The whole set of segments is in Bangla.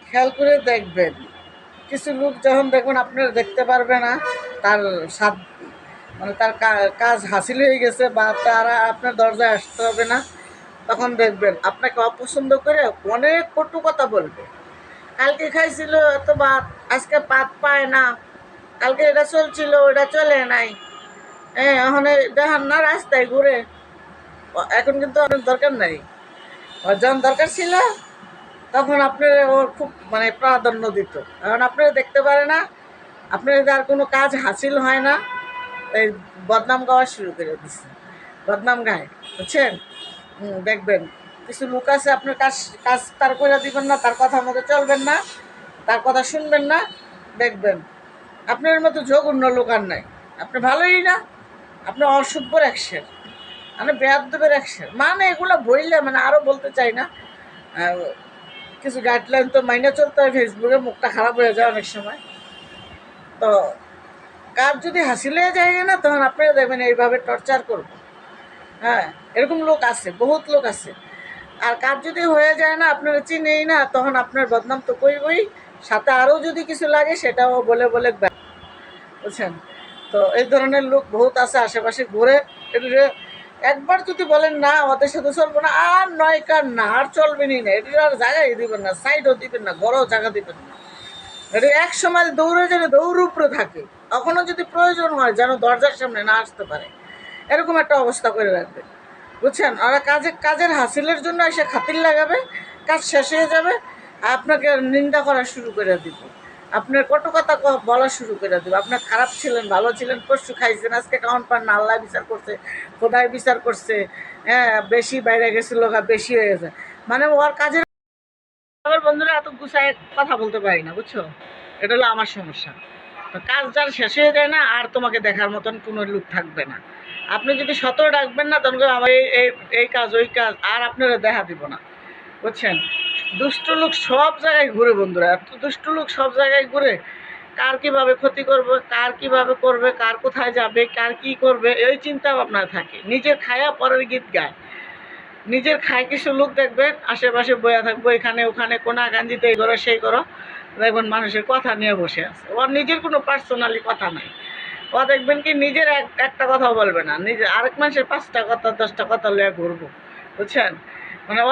খেয়াল করে দেখবেন, কিছু লোক যখন দেখবেন আপনারা দেখতে পারবে না, তার সাদ মানে তার কাজ হাসিল হয়ে গেছে বা তারা আপনার দরজায় আসতে হবে না, তখন দেখবেন আপনাকে অপছন্দ করে অনেক কটু কথা বলবে। কালকে খাইছিল এত ভাত, আজকে ভাত পায় না, কালকে এটা চলছিল ওটা চলে নাই, হ্যাঁ এখন দেখান না রাস্তায় ঘুরে। এখন কিন্তু অনেক দরকার নাই, ওর যখন দরকার ছিল তখন আপনার ওর খুব প্রাধান্য দিত। এখন আপনারা দেখতে পারে না, আপনার আর কোনো কাজ হাসিল হয় না, এই বদনাম গাওয়া শুরু করে দিচ্ছে, বদনাম গায়, বুঝছেন? দেখবেন কিছু লোক আছে, আপনার কাজ কাজ তার করে দিবেন না, তার কথা মতো চলবেন না, তার কথা শুনবেন না, দেখবেন আপনার মতো জঘন্য লোক আর নাই। আপনি ভালোই না, আপনি অসভ্যর একশের, বেয়াদবের একশের, এগুলো বললে আরও বলতে চাই না। কিছু গাইডলাইন তো মাইনে চলতে হয়, ফেসবুকে মুখটা খারাপ হয়ে যায় অনেক সময়। তো কার যদি হাসি লেগে যায় না, তখন আপনারা দেখবেন এইভাবে টর্চার করবো। হ্যাঁ, এরকম লোক আছে, বহুত লোক আছে। আর কার যদি হয়ে যায় না, আপনারা চিনেই না, তখন আপনার বদনাম তো করবই, সাথে আরও যদি কিছু লাগে সেটাও বলে বলে, বুঝছেন? তো এই ধরনের লোক বহুত আছে আশেপাশে ঘুরে। একবার যদি বলেন না ওদের সাথে চলবো না, আর নয় কার না, আর চলবেনই না, এটা আর জায়গায় দিবেন না, সাইডও দিবেন না, ঘরেও জায়গা দিবেন না। এটা এক সময় দৌড়ে যেন দৌড় উপরে থাকে, কখনো যদি প্রয়োজন হয় যেন দরজার সামনে না আসতে পারে, এরকম একটা অবস্থা করে রাখবে, বুঝছেন? ওরা কাজের হাসিলের জন্য এসে খাতির লাগাবে, কাজ শেষ হয়ে যাবে, আপনাকে নিন্দা করা শুরু করে দিব, আপনার কটু কথা বলা শুরু করে দেবে। আপনার খারাপ ছিলেন, ভালো ছিলেন, পরশু খাইছেন, আজকে কাউন পান না, আল্লাহ বিচার করছে, খোদাই বিচার করছে, হ্যাঁ বেশি বাইরে গেছিল, বেশি হয়ে গেছে, ওর কাজের। আমার বন্ধুরা এত গুছায় কথা বলতে পারি না, বুঝছো? এটা হলো আমার সমস্যা। তো কাজ যার শেষ হয়ে যায় না, আর তোমাকে দেখার মতন কোনো লোক থাকবে না। আপনি যদি শত ডাকবেন না, তখন আমার এই কাজ ওই কাজ আর আপনারা দেখা দিব না, বুঝছেন? দুষ্ট লোক সব জায়গায় ঘুরে বন্ধুরা, এত দুষ্ট লোক সব জায়গায় ঘুরে, কার কীভাবে ক্ষতি করবে, কার কীভাবে করবে, কার কোথায় যাবে, কার কী করবে, এই চিন্তা ভাবনা থাকে। নিজের খায়া পরের গীত গায়। নিজের খায় কিছু লোক দেখবেন আশেপাশে বয়া থাকবো, এখানে ওখানে কোনা গাঞ্জিতে এই করো সেই করো, দেখবেন মানুষের কথা নিয়ে বসে আছে, ওর নিজের কোনো পার্সোনালি কথা নাই। ও দেখবেন কি নিজের একটা কথাও বলবে না, নিজের আরেক মানুষের 5টা কথা 10টা কথা লইয়া ঘুরবো, বুঝছেন?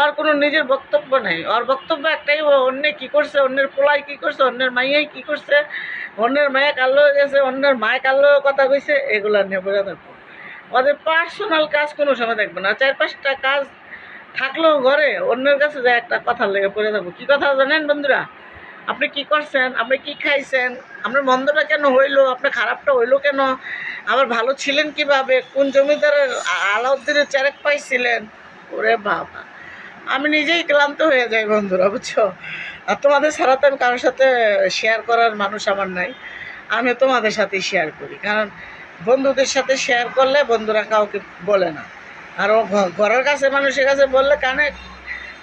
ওর কোনো নিজের বক্তব্য নেই, ওর বক্তব্য একটাই, ও অন্য কী করছে, অন্যের পোলাই কী করছে, অন্যের মাইয়াই কী করছে, অন্যের মায়ে কালো হয়ে গেছে, অন্যের মায়ে কালো কথা কইছে, এগুলো নিয়ে বলে থাকবো। ওদের পার্সোনাল কাজ কোনো সময় দেখবে না। 4-5টা কাজ থাকলেও ঘরে অন্যের কাছে যায় একটা কথা লেগে পড়ে থাকবো। কী কথা জানেন বন্ধুরা? আপনি কি করছেন, আপনি কি খাইছেন, আপনার মন্দটা কেন হইলো, আপনার খারাপটা হইলো কেন, আবার ভালো ছিলেন কিভাবে, কোন জমিদারের আলাউদ্দিনের চেরেক পাইছিলেন। ওরে বাবা, আমি নিজেই ক্লান্ত হয়ে যাই বন্ধুরা, বুঝছো? আর তোমাদের ছাড়া তো আমি কারোর সাথে শেয়ার করার মানুষ আমার নাই, আমি তোমাদের সাথেই শেয়ার করি, কারণ বন্ধুদের সাথে শেয়ার করলে বন্ধুরা কাউকে বলে না, আর ও ঘরের কাছে মানুষের কাছে বললে কানে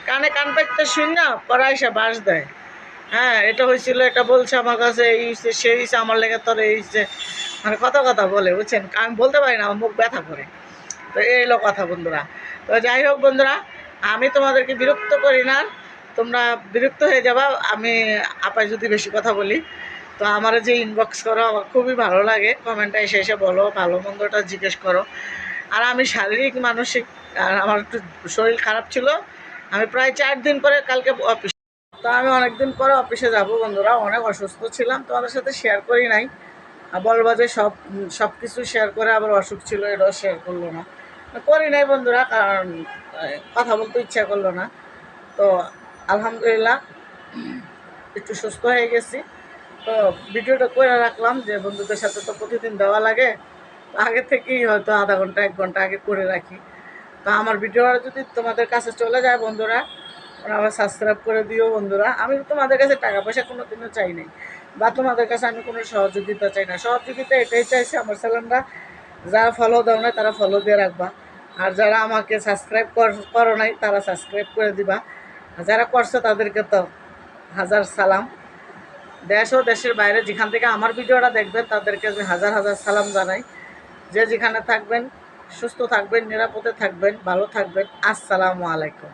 কানে কান পাইতে শুন না, পরে এসে বাস দেয়। হ্যাঁ, এটা হয়েছিল, এটা বলছে আমার কাছে, এই হচ্ছে সেই হচ্ছে, আমার লেগে তোর এই হচ্ছে, কথা কথা বলে, বুঝছেন? আমি বলতে পারি না, আমার মুখ ব্যথা করে। তো এই হলো কথা বন্ধুরা। তো যাই হোক বন্ধুরা, আমি তোমাদেরকে বিরক্ত করি না, তোমরা বিরক্ত হয়ে যাবা আমি আপায় যদি বেশি কথা বলি। তো আমার যে ইনবক্স করো, আমার খুবই ভালো লাগে, কমেন্টে এসে এসে বলো, ভালো মন্দটা জিজ্ঞেস করো। আর আমি শারীরিক মানসিক, আর আমার একটু শরীর খারাপ ছিল, আমি প্রায় 4 দিন পরে কালকে অফিস, তো আমি অনেক দিন পরে অফিসে যাব বন্ধুরা, অনেক অসুস্থ ছিলাম, তোমাদের সাথে শেয়ার করি নাই। বলবা যে সব কিছু শেয়ার করে আবার অসুখ ছিল, এটাও শেয়ার করলো না, করি নাই বন্ধুরা, কারণ কথা বলতে ইচ্ছা করলো না। তো আলহামদুলিল্লাহ একটু সুস্থ হয়ে গেছি। তো ভিডিওটা করে রাখলাম যে বন্ধুদের সাথে তো প্রতিদিন দেওয়া লাগে, আগে থেকেই হয়তো আধা ঘন্টা 1 ঘন্টা আগে করে রাখি। তো আমার ভিডিওটা যদি তোমাদের কাছে চলে যায় বন্ধুরা, আবার সাবস্ক্রাইব করে দিও বন্ধুরা। আমি তোমাদের কাছে টাকা পয়সা কোনো দিনও চাই নাই, বা তোমাদের কাছে আমি কোনো সহযোগিতা চাই না। সহযোগিতা এটাই চাইছি, আমার চ্যানেলটা যারা ফলো দাও না তারা ফলো দিয়ে রাখবা, আর যারা আমাকে সাবস্ক্রাইব করো নাই তারা সাবস্ক্রাইব করে দিবা, আর যারা করছো তাদেরকে তো হাজার সালাম। দেশ ও দেশের বাইরে যেখান থেকে আমার ভিডিওটা দেখবেন তাদেরকে আমি হাজার হাজার সালাম জানাই। যে যেখানে থাকবেন সুস্থ থাকবেন, নিরাপদে থাকবেন, ভালো থাকবেন। আসসালামু আলাইকুম।